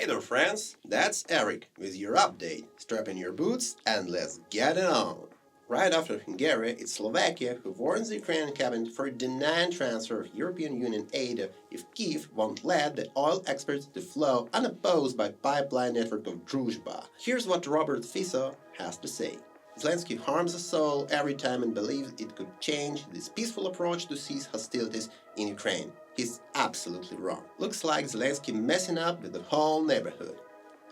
Hey there friends, that's Eric with your update. Strap in your boots and let's get it on. Right after Hungary, it's Slovakia who warns the Ukrainian cabinet for denying transfer of European Union aid if Kyiv won't let the oil exports to flow unopposed by pipeline network of Druzhba. Here's what Robert Fico has to say. Zelensky harms a soul every time and believes it could change this peaceful approach to cease hostilities in Ukraine. He's absolutely wrong. Looks like Zelensky messing up with the whole neighborhood.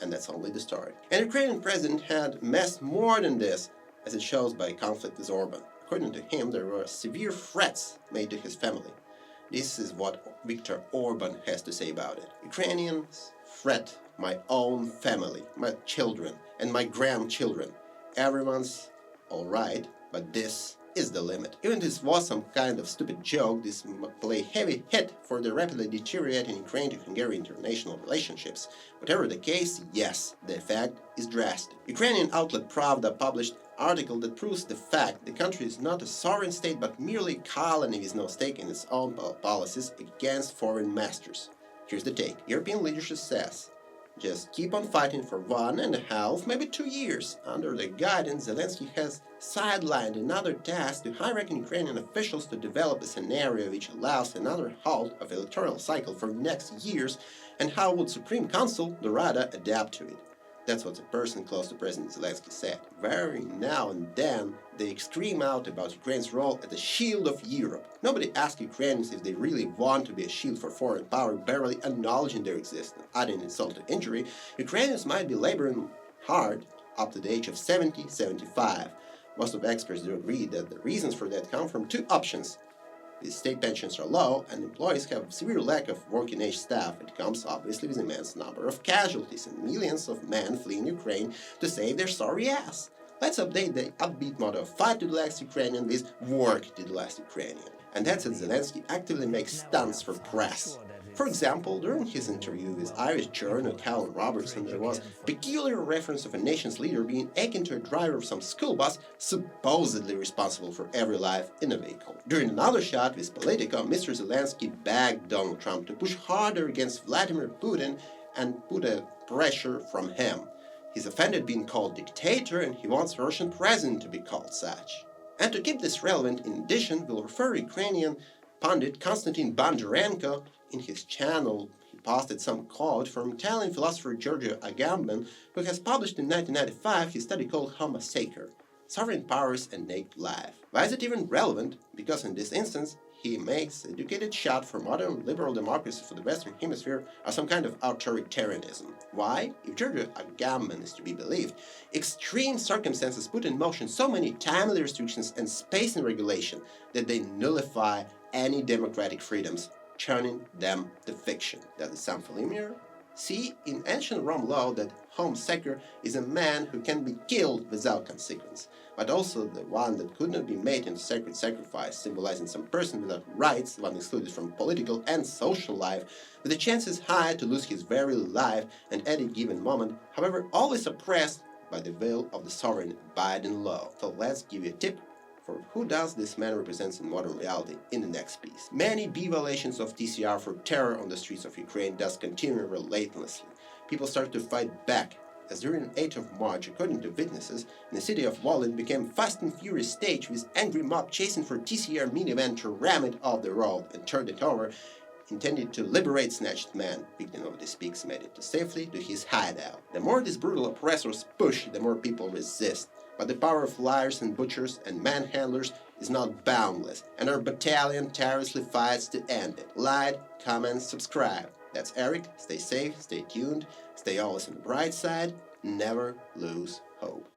And that's only the start. An Ukrainian president had messed more than this, as it shows by conflict with Orban. According to him, there were severe threats made to his family. This is what Viktor Orban has to say about it. Ukrainians threat my own family, my children, and my grandchildren. Everyone's alright, but this is the limit. Even if this was some kind of stupid joke, this might play heavy hit for the rapidly deteriorating Ukraine-to-Hungary international relationships. Whatever the case, yes, the effect is drastic. Ukrainian outlet Pravda published article that proves the fact the country is not a sovereign state but merely a colony with no stake in its own policies against foreign masters. Here's the take. European leadership says, just keep on fighting for 1.5, maybe 2 years. Under the guidance, Zelensky has sidelined another task to high-ranking Ukrainian officials to develop a scenario which allows another halt of electoral cycle for next years, and how would Supreme Council, the Rada, adapt to it? That's what a person close to President Zelensky said. Very now and then, they scream out about Ukraine's role as the shield of Europe. Nobody asks Ukrainians if they really want to be a shield for foreign power, barely acknowledging their existence. Adding insult to injury, Ukrainians might be laboring hard up to the age of 70, 75. Most of experts do agree that the reasons for that come from two options. The state pensions are low, and employees have a severe lack of working-age staff. It comes obviously with an immense number of casualties and millions of men fleeing Ukraine to save their sorry ass. Let's update the upbeat motto of fight to the last Ukrainian with work to the last Ukrainian. And that's that Zelensky actively makes stunts for press. For example, during his interview with Irish journalist Callum Robertson, there was a peculiar reference of a nation's leader being akin to a driver of some school bus supposedly responsible for every life in a vehicle. During another shot with Politico, Mr. Zelensky begged Donald Trump to push harder against Vladimir Putin and put a pressure from him. He's offended being called dictator and he wants the Russian president to be called such. And to keep this relevant, in addition, we'll refer Ukrainian pundit Konstantin Bondarenko. In his channel, he posted some quote from Italian philosopher Giorgio Agamben, who has published in 1995 his study called Homo Sacer, Sovereign Powers and Naked Life. Why is it even relevant? Because in this instance, he makes educated shot for modern liberal democracy for the Western Hemisphere as some kind of authoritarianism. Why? If Giorgio Agamben is to be believed, extreme circumstances put in motion so many timely restrictions and spacing regulation that they nullify any democratic freedoms, turning them to fiction. Does it sound familiar? See, in ancient Rome law, that Homo Sacer is a man who can be killed without consequence, but also the one that could not be made into sacred sacrifice, symbolizing some person without rights, one excluded from political and social life, with the chances high to lose his very life and at a given moment, however, always oppressed by the will of the sovereign abiding law. So let's give you a tip for who does this man represents in modern reality in the next piece. Many violations of TCR for terror on the streets of Ukraine does continue relentlessly. People start to fight back, as during the 8th of March, according to witnesses, the city of Volyn became fast and furious stage with angry mob chasing for TCR minivan to ram it off the road and turn it over, intended to liberate snatched man. Victim of these peaks made it safely to his hideout. The more these brutal oppressors push, the more people resist. But the power of liars and butchers and manhandlers is not boundless, and our battalion tirelessly fights to end it. Like, comment, subscribe. That's Eric. Stay safe, stay tuned, stay always on the bright side, never lose hope.